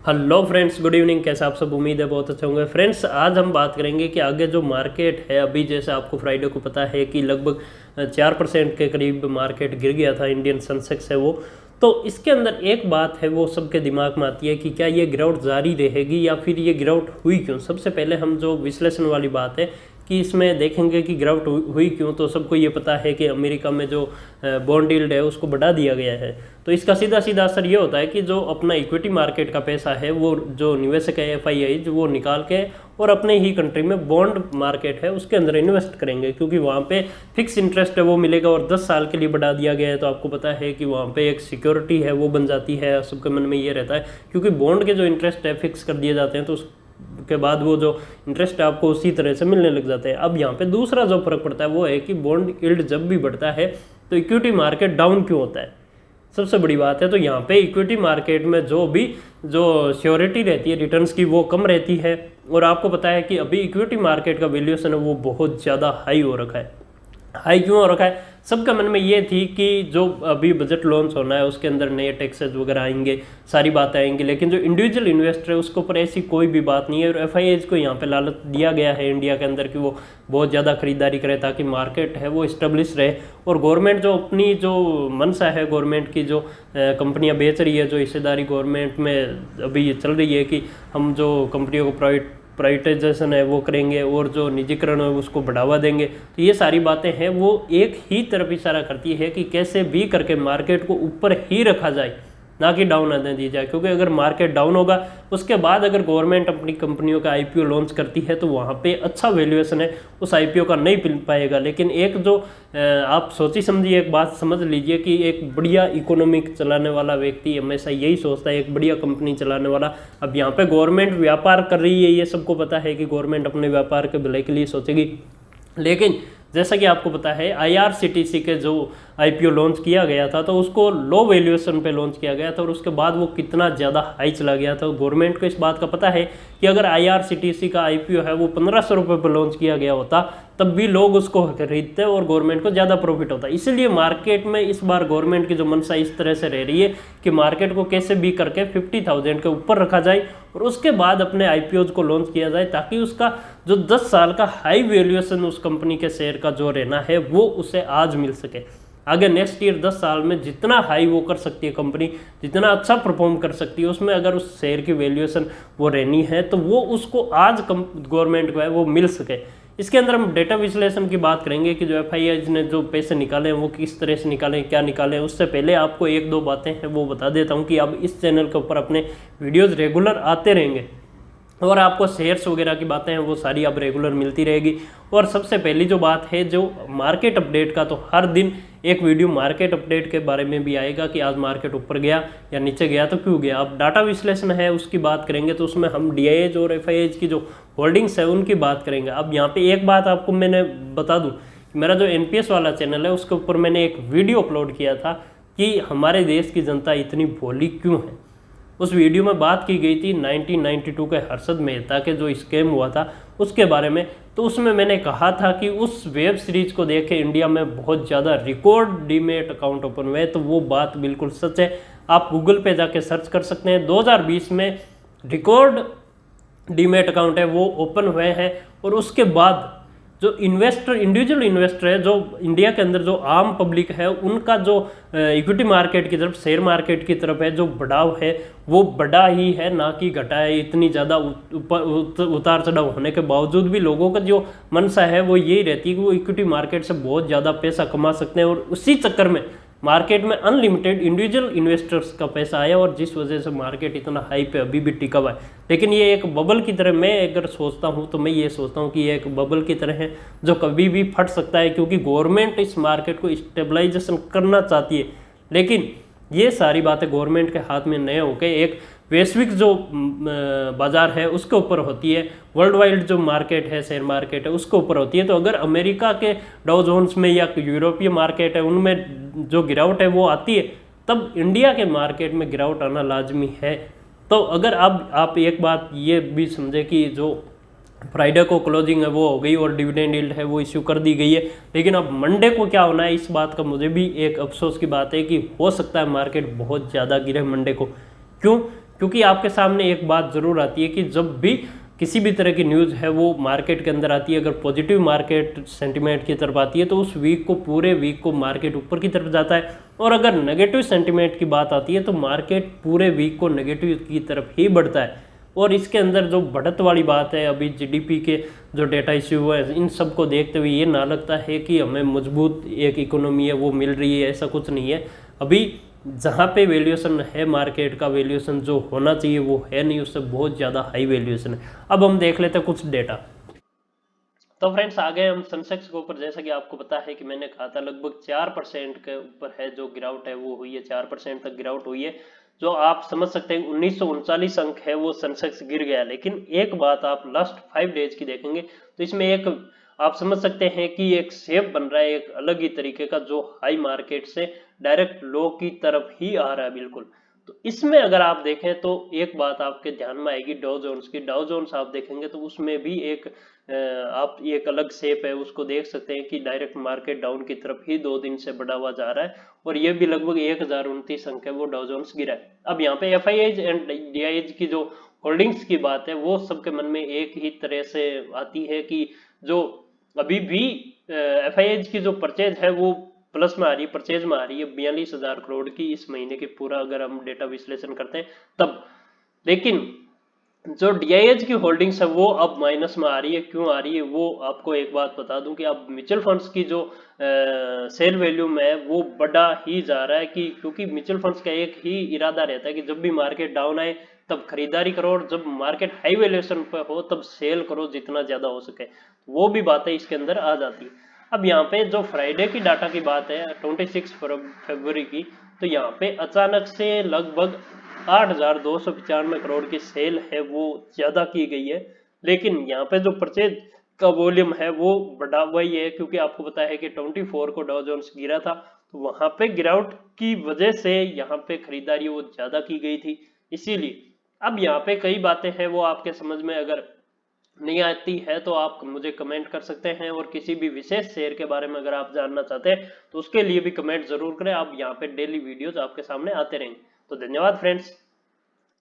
Hello friends, good evening. कैसे आप सब? उम्मीद है बहुत अच्छे होंगे। फ्रेंड्स, आज हम बात करेंगे कि आगे जो मार्केट है, अभी जैसे आपको फ्राइडे को पता है कि लगभग 4% के करीब मार्केट गिर गया था। इंडियन सेंसेक्स है वो। तो इसके अंदर एक बात है वो सबके दिमाग में आती है कि क्या ये गिरावट जारी रहेगी या फिर ये गिरावट हुई क्यों। सबसे पहले हम जो विश्लेषण वाली बात है कि इसमें देखेंगे कि गिरावट हुई क्यों। तो सबको ये पता है कि अमेरिका में जो बॉन्ड यील्ड है उसको बढ़ा दिया गया है। तो इसका सीधा सीधा असर ये होता है कि जो अपना इक्विटी मार्केट का पैसा है वो जो निवेशक है FIIs वो निकाल के और अपने ही कंट्री में बॉन्ड मार्केट है उसके अंदर इन्वेस्ट करेंगे, क्योंकि वहाँ पे फिक्स इंटरेस्ट है वो मिलेगा और 10 साल के लिए बढ़ा दिया गया है। तो आपको पता है कि वहाँ पे एक सिक्योरिटी है वो बन जाती है। सबके मन में ये रहता है क्योंकि बॉन्ड के जो इंटरेस्ट है फिक्स कर दिए जाते हैं, तो के बाद वो जो इंटरेस्ट है आपको उसी तरह से मिलने लग जाते हैं। अब यहाँ पे दूसरा जो फर्क पड़ता है वो है कि बॉन्ड यील्ड जब भी बढ़ता है तो इक्विटी मार्केट डाउन क्यों होता है, सबसे बड़ी बात है। तो यहाँ पे इक्विटी मार्केट में जो श्योरिटी रहती है रिटर्न्स की वो कम रहती है। और आपको पता है कि अभी इक्विटी मार्केट का वैल्यूएशन है वो बहुत ज़्यादा हाई हो रखा है। हाई क्यों हो रखा है? सबके मन में ये थी कि जो अभी बजट लॉन्च होना है उसके अंदर नए टैक्सेस वगैरह आएंगे, सारी बातें आएंगी, लेकिन जो इंडिविजुअल इन्वेस्टर है उसके ऊपर ऐसी कोई भी बात नहीं है। और FIIs को यहाँ पे लालच दिया गया है इंडिया के अंदर कि वो बहुत ज़्यादा खरीदारी करे ताकि मार्केट है वो इस्टेब्लिश रहे। और गवर्नमेंट जो अपनी जो मंशा है, गवर्नमेंट की जो कंपनियाँ बेच रही है, जो हिस्सेदारी गवर्नमेंट में अभी ये चल रही है कि हम जो कंपनियों को प्राइवेटाइजेशन है वो करेंगे और जो निजीकरण है उसको बढ़ावा देंगे। तो ये सारी बातें हैं वो एक ही तरफ इशारा करती है कि कैसे भी करके मार्केट को ऊपर ही रखा जाए, ना कि डाउन आने दी जाए। क्योंकि अगर मार्केट डाउन होगा उसके बाद अगर गवर्नमेंट अपनी कंपनियों का IPO लॉन्च करती है तो वहाँ पे अच्छा वैल्यूएशन है उस IPO का नहीं मिल पाएगा। लेकिन एक जो आप सोची समझी एक बात समझ लीजिए कि एक बढ़िया इकोनॉमिक चलाने वाला व्यक्ति हमेशा यही सोचता है, एक बढ़िया कंपनी चलाने वाला। अब यहाँ पे गवर्नमेंट व्यापार कर रही है, ये सबको पता है कि गवर्नमेंट अपने व्यापार के भलाई के लिए सोचेगी। लेकिन जैसा कि आपको पता है IRCTC के जो IPO लॉन्च किया गया था तो उसको लो वैल्यूएशन पे लॉन्च किया गया था और उसके बाद वो कितना ज़्यादा हाई चला गया था। गवर्नमेंट को इस बात का पता है कि अगर IRCTC का IPO है वो 1500 रुपये पर लॉन्च किया गया होता तब भी लोग उसको खरीदते और गवर्नमेंट को ज़्यादा प्रॉफिट होता। इसलिए मार्केट में इस बार गवर्नमेंट की जो मंशा इस तरह से रह रही है कि मार्केट को कैसे भी करके 50,000 के ऊपर रखा जाए और उसके बाद अपने IPOs को लॉन्च किया जाए ताकि उसका जो 10 साल का हाई वैल्यूएशन उस कंपनी के शेयर का जो रहना है वो उसे आज मिल सके। आगे नेक्स्ट ईयर 10 साल में जितना हाई वो कर सकती है कंपनी, जितना अच्छा परफॉर्म कर सकती है, उसमें अगर उस शेयर की वैल्यूएशन वो रहनी है तो वो उसको आज गवर्नमेंट को है वो मिल सके। इसके अंदर हम डेटा विश्लेषण की बात करेंगे कि जो FIIs ने जो पैसे निकाले हैं वो किस तरह से निकाले, क्या निकाले। उससे पहले आपको एक दो बातें हैं वो बता देता हूँ कि अब इस चैनल के ऊपर अपने वीडियोज़ रेगुलर आते रहेंगे और आपको शेयर्स वगैरह की बातें हैं वो सारी अब रेगुलर मिलती रहेगी। और सबसे पहली जो बात है जो मार्केट अपडेट का, तो हर दिन एक वीडियो मार्केट अपडेट के बारे में भी आएगा कि आज मार्केट ऊपर गया या नीचे गया तो क्यों गया। अब डाटा विश्लेषण है उसकी बात करेंगे तो उसमें हम DIAs और FIIs की जो होल्डिंग्स है उनकी बात करेंगे। अब यहाँ पे एक बात आपको मैंने बता दूँ, मेरा जो NPS वाला चैनल है उसके ऊपर मैंने एक वीडियो अपलोड किया था कि हमारे देश की जनता इतनी भोली क्यों है। उस वीडियो में बात की गई थी 1992 के हर्षद मेहता के जो स्कैम हुआ था उसके बारे में। तो उसमें मैंने कहा था कि उस वेब सीरीज को देख के इंडिया में बहुत ज़्यादा रिकॉर्ड डीमेट अकाउंट ओपन हुए। तो वो बात बिल्कुल सच है, आप गूगल पे जाके सर्च कर सकते हैं। 2020 में रिकॉर्ड डीमेट अकाउंट है वो ओपन हुए हैं। और उसके बाद जो इंडिविजुअल इन्वेस्टर है, जो इंडिया के अंदर जो आम पब्लिक है, उनका जो इक्विटी मार्केट की तरफ, शेयर मार्केट की तरफ है जो बढ़ाव है वो बढ़ा ही है, ना कि घटा है। इतनी ज़्यादा उतार चढ़ाव होने के बावजूद भी लोगों का जो मनसा है वो यही रहती है कि वो इक्विटी मार्केट से बहुत ज़्यादा पैसा कमा सकते हैं। और उसी चक्कर में मार्केट में अनलिमिटेड इंडिविजुअल इन्वेस्टर्स का पैसा आया और जिस वजह से मार्केट इतना हाई पे अभी भी टिका हुआ है। लेकिन ये एक बबल की तरह, मैं अगर सोचता हूँ तो मैं ये सोचता हूँ कि ये एक बबल की तरह है जो कभी भी फट सकता है, क्योंकि गवर्नमेंट इस मार्केट को स्टेबलाइजेशन करना चाहती है। लेकिन ये सारी बातें गवर्नमेंट के हाथ में नहीं होकर एक वैश्विक जो बाजार है उसके ऊपर होती है, वर्ल्ड वाइड जो मार्केट है, शेयर मार्केट है उसके ऊपर होती है। तो अगर अमेरिका के डाउ जोन्स में या यूरोपीय मार्केट है उनमें जो गिरावट है वो आती है तब इंडिया के मार्केट में गिरावट आना लाजमी है। तो अगर अब आप एक बात ये भी समझे कि जो फ्राइडे को क्लोजिंग है वो हो गई और डिविडेंड यील्ड है वो इश्यू कर दी गई है, लेकिन अब मंडे को क्या होना है इस बात का मुझे भी एक अफसोस की बात है कि हो सकता है मार्केट बहुत ज़्यादा गिरे मंडे को। क्यों? क्योंकि आपके सामने एक बात जरूर आती है कि जब भी किसी भी तरह की न्यूज़ है वो मार्केट के अंदर आती है, अगर पॉजिटिव मार्केट सेंटिमेंट की तरफ आती है तो उस वीक को, पूरे वीक को मार्केट ऊपर की तरफ जाता है, और अगर नेगेटिव सेंटिमेंट की बात आती है तो मार्केट पूरे वीक को नेगेटिव की तरफ ही बढ़ता है। और इसके अंदर जो बढ़त वाली बात है, अभी जीडीपी के जो डेटा इश्यू हुए हैं, इन सब को देखते हुए ये ना लगता है कि हमें मजबूत एक इकोनॉमी है वो मिल रही है, ऐसा कुछ नहीं है। अभी जहाँ पे वैल्यूएशन है, मार्केट का वैल्यूएशन जो होना चाहिए वो है नहीं, उससे बहुत ज़्यादा हाई वैल्यूएशन है। अब हम देख लेते हैं कुछ डेटा। तो फ्रेंड्स आ गए हम सेंसेक्स के ऊपर। जैसा कि आपको पता है कि मैंने कहा था लगभग 4% के ऊपर है जो गिरावट है वो हुई है, 4% तक गिरावट हुई है, जो आप समझ सकते हैं 1939 अंक है वो सेंसेक्स गिर गया। लेकिन एक बात आप लास्ट 5 डेज की देखेंगे तो इसमें एक आप समझ सकते हैं कि एक शेप बन रहा है एक अलग ही तरीके का, जो हाई मार्केट से डायरेक्ट लो की तरफ ही आ रहा है बिल्कुल। तो इसमें अगर आप देखें तो एक बात आपके ध्यान में आएगी डाउ जोन्स की। डाउ जोन्स आप देखेंगे तो उसमें भी एक आप एक अलग शेप है, उसको देख सकते हैं कि डायरेक्ट मार्केट डाउन की तरफ ही 2 दिन से बढ़ा हुआ जा रहा है, और ये भी लगभग 1029 अंक है वो डाउ जोन्स गिरा है। अब यहाँ पे एफआईआईज एंड डीआईएज की जो होल्डिंग्स की बात है वो सबके मन में एक ही तरह से आती है कि जो अभी भी एफआईआईज की जो परचेज है वो प्लस में आ रही है, परचेज में आ रही है 42,000 करोड़ की इस महीने की, पूरा अगर हम डेटा विश्लेषण करते हैं तब। लेकिन जो डीआईएच की होल्डिंग्स है वो अब माइनस में आ रही है। क्यों आ रही है वो आपको एक बात बता दूं कि अब म्यूचुअल फंड्स की जो सेल वैल्यूम है वो बढ़ा ही जा रहा है, कि क्योंकि म्यूचुअल फंड्स का एक ही इरादा रहता है कि जब भी मार्केट डाउन आए तब खरीदारी करो, और जब मार्केट हाई वैल्यूएशन पर हो तब सेल करो जितना ज्यादा हो सके। वो भी बातें इसके अंदर आ जाती है। अब यहाँ पे जो फ्राइडे की डाटा की बात है 26 फरवरी की, तो यहाँ पे अचानक से लगभग 8,295 करोड़ की सेल है वो ज्यादा की गई है। लेकिन यहाँ पे जो परचेज का वॉल्यूम है वो बढ़ा हुआ ही है, क्योंकि आपको पता है कि 24 को डाउ जोन्स गिरा था, तो वहां पे गिरावट की वजह से यहाँ पे खरीदारी वो ज्यादा की गई थी, इसीलिए। अब यहाँ पे कई बातें हैं वो आपके समझ में अगर नहीं आती है तो आप मुझे कमेंट कर सकते हैं, और किसी भी विशेष शेयर के बारे में अगर आप जानना चाहते हैं तो उसके लिए भी कमेंट जरूर करें। आप यहाँ पे डेली वीडियोज आपके सामने आते रहेंगे। तो धन्यवाद फ्रेंड्स।